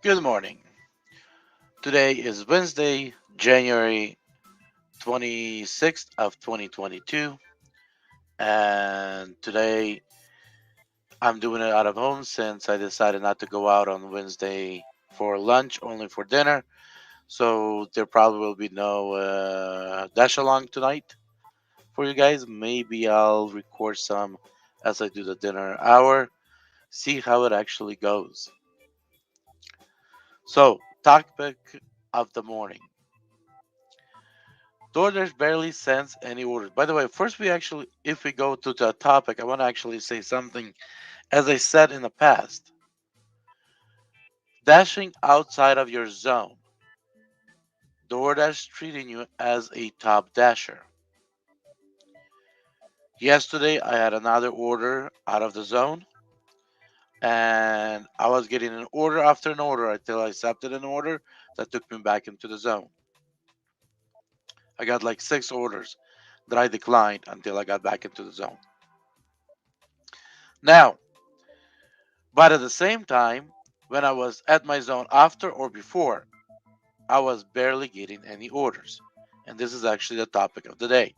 Good morning. Today is Wednesday, January 26th of 2022, and today I'm doing it out of home since I decided not to go out on Wednesday for lunch, only for dinner. So there probably will be no dash along tonight for you guys. Maybe I'll record some as I do the dinner hour, see how it actually goes. So, topic of the morning. DoorDash barely sends any orders. By the way, first if we go to the topic, I want to actually say something. As I said in the past, dashing outside of your zone. DoorDash treating you as a top dasher. Yesterday, I had another order out of the zone, and I was getting an order after an order until I accepted an order that took me back into the zone. I got like 6 orders that I declined until I got back into the zone. Now, but at the same time, when I was at my zone after or before, I was barely getting any orders. And this is actually the topic of the day.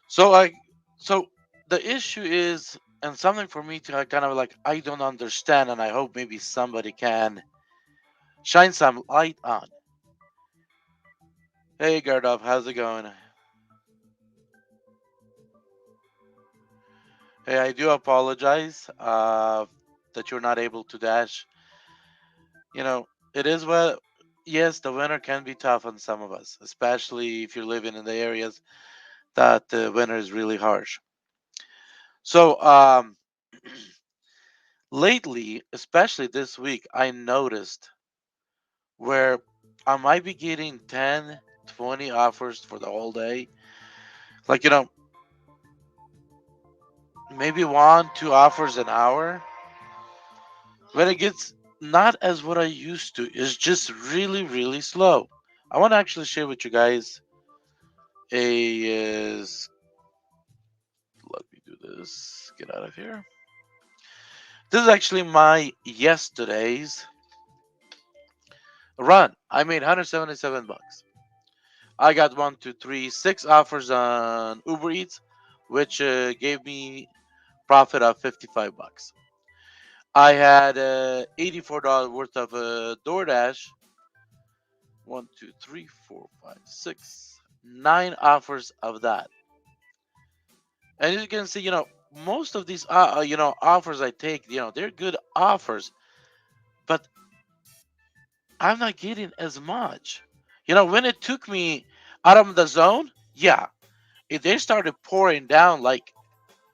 So I so the issue is and something for me to kind of like I don't understand and I hope maybe somebody can shine some light on. Hey Gardov, how's it going? Hey, I do apologize that you're not able to dash. You know, it is what yes, the winter can be tough on some of us, especially if you're living in the areas that the winter is really harsh. So, lately, especially this week, I noticed where I might be getting 10, 20 offers for the whole day. Like, maybe one, two offers an hour. When it gets not as what I used to, it's just really, really slow. I want to actually share with you guys is let me do this. Get out of here. This is actually my yesterday's run. I made 177 bucks. I got one, two, three, 6 offers on Uber Eats, which gave me profit of 55 bucks. I had $84 worth of Doordash. One, two, three, four, five, six, 9 offers of that. And as you can see, most of these, offers I take, they're good offers, but I'm not getting as much. When it took me out of the zone, yeah, they started pouring down like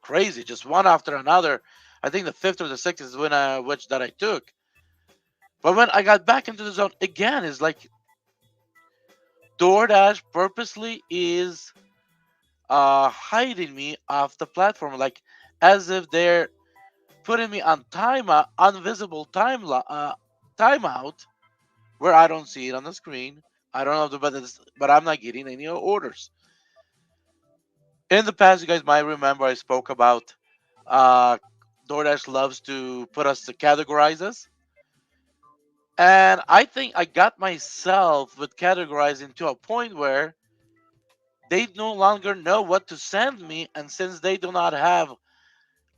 crazy, just one after another. I think the fifth or the sixth is when which that I took. But when I got back into the zone again, it's like DoorDash purposely is hiding me off the platform, like as if they're putting me on timeout, invisible timeout, where I don't see it on the screen. I don't know, but I'm not getting any orders. In the past, you guys might remember I spoke about uh, DoorDash loves to put us to categorize us. And I think I got myself with categorizing to a point where they no longer know what to send me. And since they do not have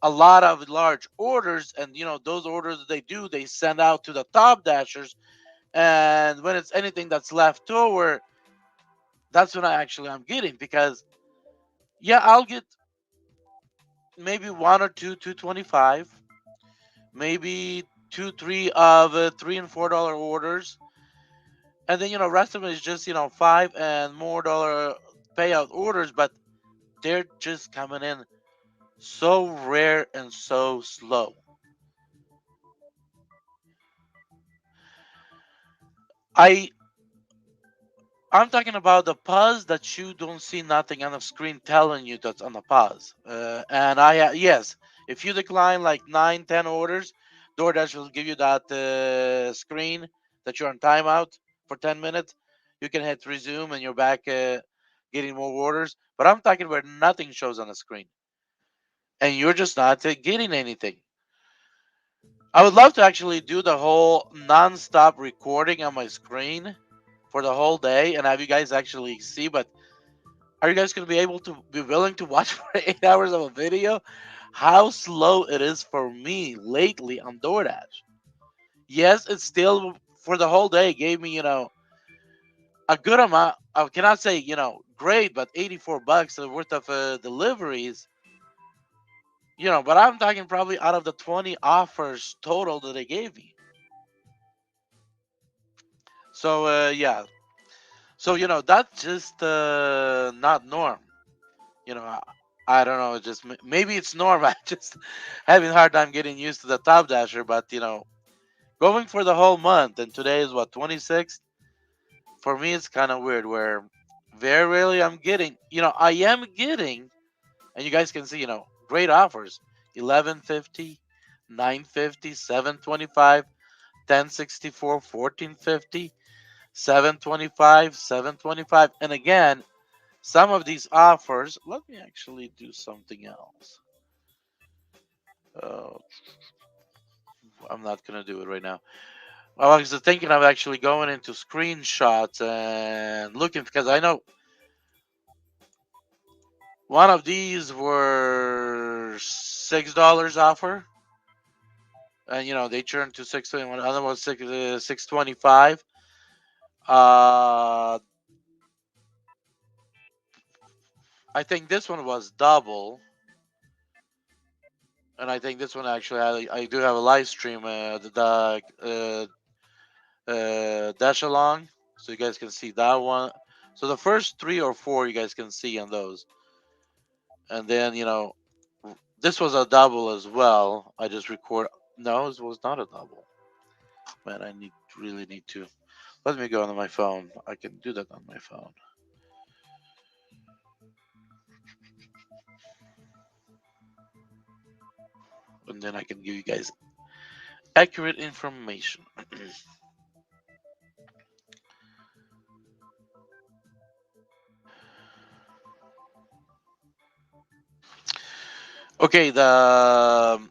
a lot of large orders, and those orders they do, they send out to the top dashers. And when it's anything that's left over, that's when I'm getting because yeah, I'll get maybe one or two 225, maybe two, three of $3 and $4 orders, and then rest of it is just five and more dollar payout orders, but they're just coming in so rare and so slow. I I'm talking about the pause that you don't see nothing on the screen telling you that's on the pause. And yes, if you decline like 9, 10 orders, DoorDash will give you that screen that you're on timeout for 10 minutes. You can hit resume and you're back getting more orders. But I'm talking where nothing shows on the screen and you're just not getting anything. I would love to actually do the whole non-stop recording on my screen for the whole day and have you guys actually see. But are you guys going to be able to be willing to watch for 8 hours of a video? How slow it is for me lately on Doordash. Yes, it's still for the whole day gave me a good amount. I cannot say great, but $84 worth of deliveries. But I'm talking probably out of the 20 offers total that they gave me. So yeah, so that's just not norm. You know, I don't know. Just maybe it's norm. I just having a hard time getting used to the top dasher. But going for the whole month, and today is what 26th. For me, it's kind of weird. Where very rarely I'm getting. I am getting, and you guys can see. Great offers: 11.50, 9.50, 7.25, 10.64, 14.50. 725, 725. And again, some of these offers, let me actually do something else. Uh, I'm not going to do it right now. I was thinking of actually going into screenshots and looking because I know one of these were $6 offer. And they turned to 621. Another was 625. Uh, I think this one was double. And I think this one actually I do have a live stream dash along, so you guys can see that one. So the first three or four you guys can see on those, and then this was a double as well. I just record. No, this was not a double. Man, I really need to. Let me go on my phone. I can do that on my phone, and then I can give you guys accurate information. Okay, the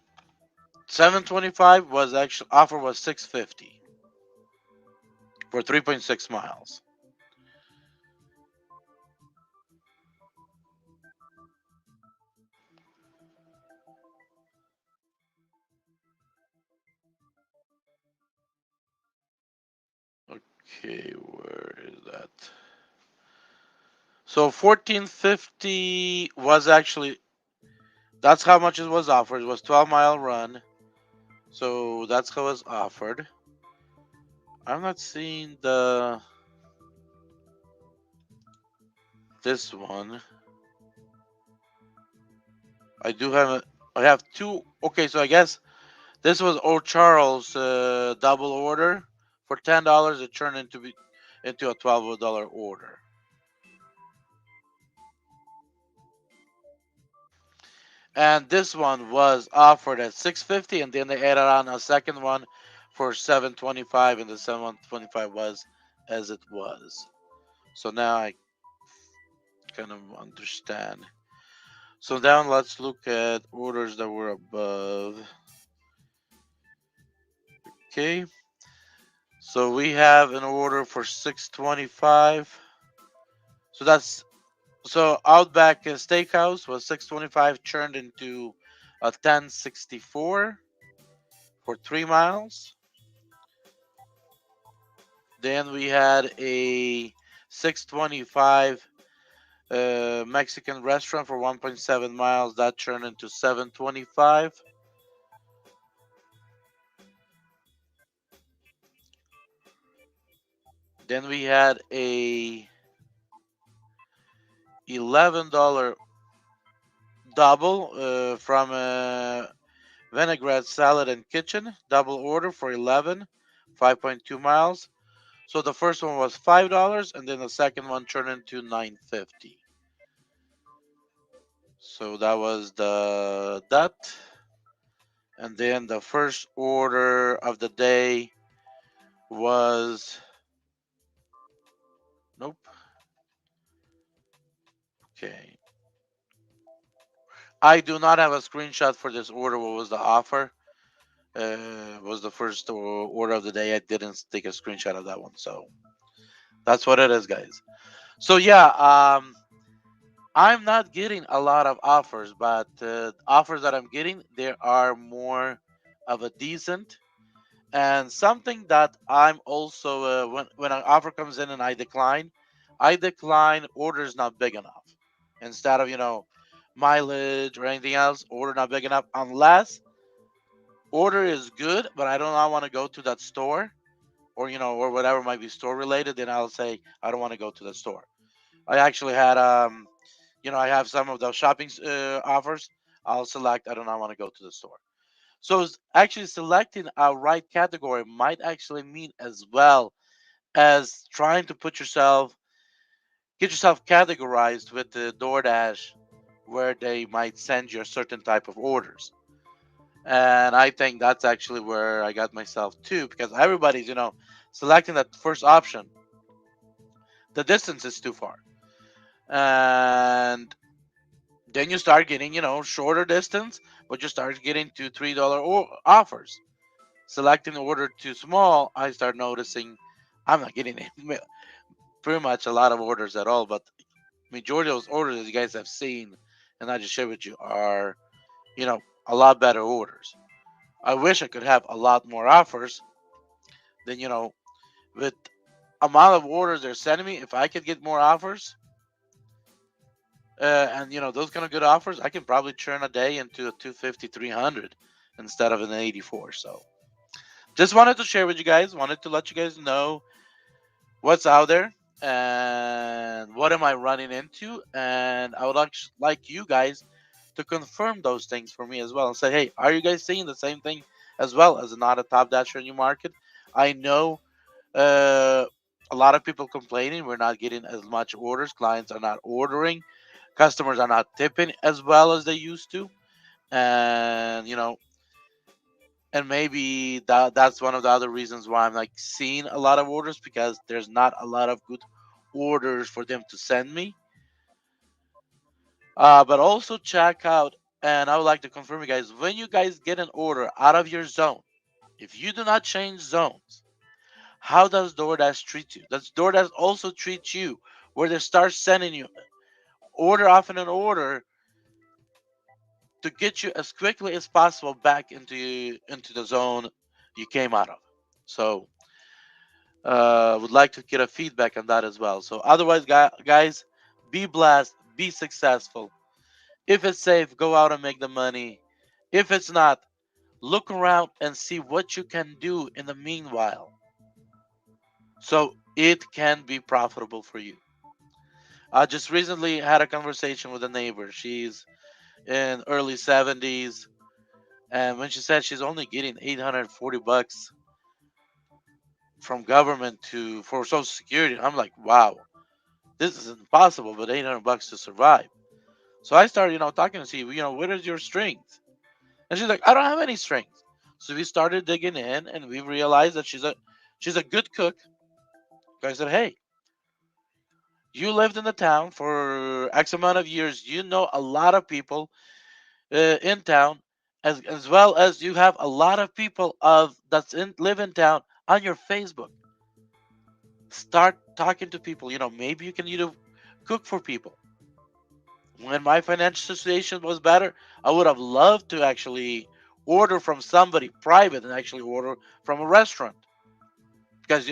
725 was actually offer was 650 for 3.6 miles. Okay, where is that? So 1450 was actually that's how much it was offered. It was 12-mile run. So that's how it was offered. I'm not seeing the this one. I do have I have two. Okay, so I guess this was Old Charles double order for $10. It turned into a $12 order. And this one was offered at 650, and then they added on a second one for 725, and the 725 was as it was. So now I kind of understand. So now let's look at orders that were above. Okay, so we have an order for 625. So that's so Outback Steakhouse was 625 turned into a 1064 for 3 miles. Then we had a 625 Mexican restaurant for 1.7 miles. That turned into 725. Then we had a $11 double from Vinaigrette Salad and Kitchen. Double order for 11, 5.2 miles. So the first one was $5, and then the second one turned into 9.50. So that was the that. And then the first order of the day was nope. Okay. I do not have a screenshot for this order. What was the offer? the first order of the day. I didn't take a screenshot of that one, so that's what it is, guys. So yeah, I'm not getting a lot of offers, but offers that I'm getting, there are more of a decent and something that I'm also when an offer comes in and I decline orders not big enough. Instead of mileage or anything else, order not big enough unless order is good, but I do not want to go to that store or or whatever might be store related. Then I'll say I don't want to go to the store. I actually had I have some of those shopping offers. I'll select I do not want to go to the store. So actually selecting a right category might actually mean as well as trying to get yourself categorized with the Doordash where they might send you a certain type of orders. And I think that's actually where I got myself too, because everybody's, selecting that first option. The distance is too far. And then you start getting, shorter distance, but you start getting $2, $3 offers. Selecting the order too small, I start noticing I'm not getting pretty much a lot of orders at all. But majority of those orders that you guys have seen, and I just shared with you, are a lot better orders. I wish I could have a lot more offers than with amount of orders they're sending me. If I could get more offers, and those kind of good offers, I can probably churn a day into a 250, 300 instead of an 84. So just wanted to share with you guys. Wanted to let you guys know what's out there and what am I running into. And I would like you guys to confirm those things for me as well and say, hey, are you guys seeing the same thing as well as not a top dasher in your market? I know uh, a lot of people complaining we're not getting as much orders. Clients are not ordering. Customers are not tipping as well as they used to. And, and maybe that's one of the other reasons why I'm like seeing a lot of orders because there's not a lot of good orders for them to send me. But also check out, and I would like to confirm you guys when you guys get an order out of your zone. If you do not change zones, how does DoorDash treat you? Does DoorDash also treat you where they start sending you order after an order to get you as quickly as possible back into the zone you came out of? So would like to get a feedback on that as well. So otherwise, guys, be blessed, be successful. If it's safe, go out and make the money. If it's not, look around and see what you can do in the meanwhile, so it can be profitable for you. I just recently had a conversation with a neighbor. She's in early 70s, and when she said she's only getting $840 from government to for Social Security, I'm like, wow, this is impossible. But $800 to survive. So I started, talking to see, what is your strength? And she's like, I don't have any strength. So we started digging in, and we realized that she's a good cook. So I said, hey, you lived in the town for X amount of years. You know a lot of people in town, as well as you have a lot of people of that's in live in town on your Facebook. Start talking to people. Maybe you can cook for people. When my financial situation was better, I would have loved to actually order from somebody private and actually order from a restaurant because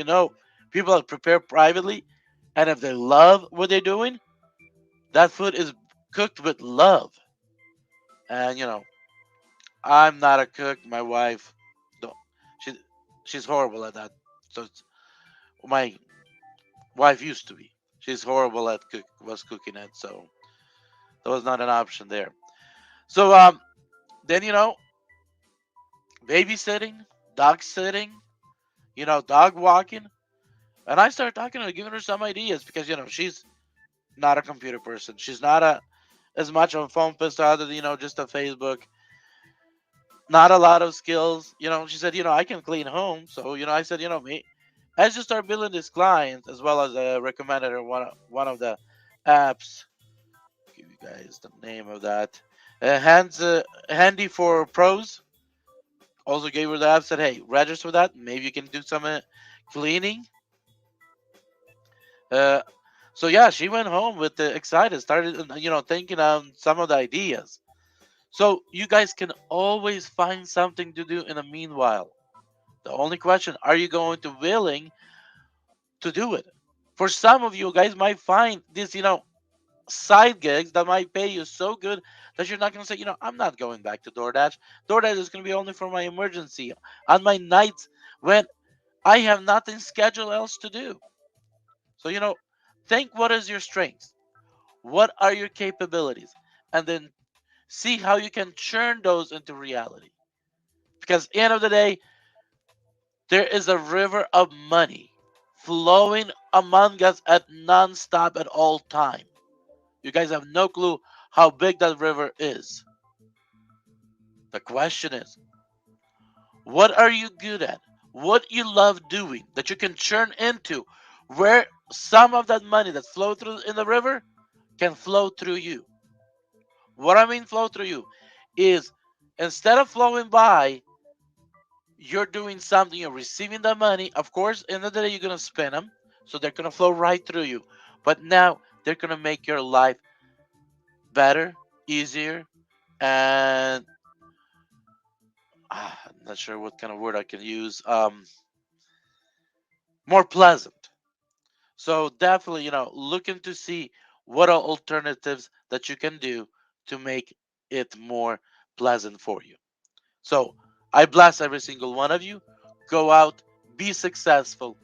people that prepare privately, and if they love what they're doing, that food is cooked with love. And I'm not a cook. My wife, don't. She, she's horrible at that. So my wife used to be. She's horrible at was cooking it. So there was not an option there. So then babysitting, dog sitting, dog walking, and I started talking to her, giving her some ideas because she's not a computer person. She's not a as much of a phone person other than just a Facebook. Not a lot of skills. She said, I can clean home. So I said, me as you start building these clients, as well as recommended her one of the apps. Give you guys the name of that. Handy for pros. Also gave her the app, said, hey, register for that. Maybe you can do some cleaning. Uh, so yeah, she went home with the excited, started thinking on some of the ideas. So you guys can always find something to do in the meanwhile. The only question, are you going to willing to do it? For some of you guys might find this, side gigs that might pay you so good that you're not going to say, I'm not going back to DoorDash. DoorDash is going to be only for my emergency on my nights when I have nothing scheduled else to do. So, think what is your strengths? What are your capabilities? And then see how you can churn those into reality. Because at the end of the day, there is a river of money flowing among us at non-stop at all time. You guys have no clue how big that river is. The question is, what are you good at? What you love doing that you can churn into where some of that money that flow through in the river can flow through you. What I mean flow through you is instead of flowing by, you're doing something, you're receiving the money. Of course, in the day you're gonna spend them, so they're gonna flow right through you. But now they're gonna make your life better, easier, and I'm not sure what kind of word I can use. More pleasant. So definitely, looking to see what are alternatives that you can do to make it more pleasant for you. So I bless every single one of you. Go out, be successful,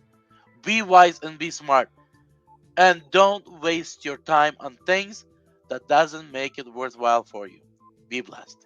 be wise, and be smart. And don't waste your time on things that doesn't make it worthwhile for you. Be blessed.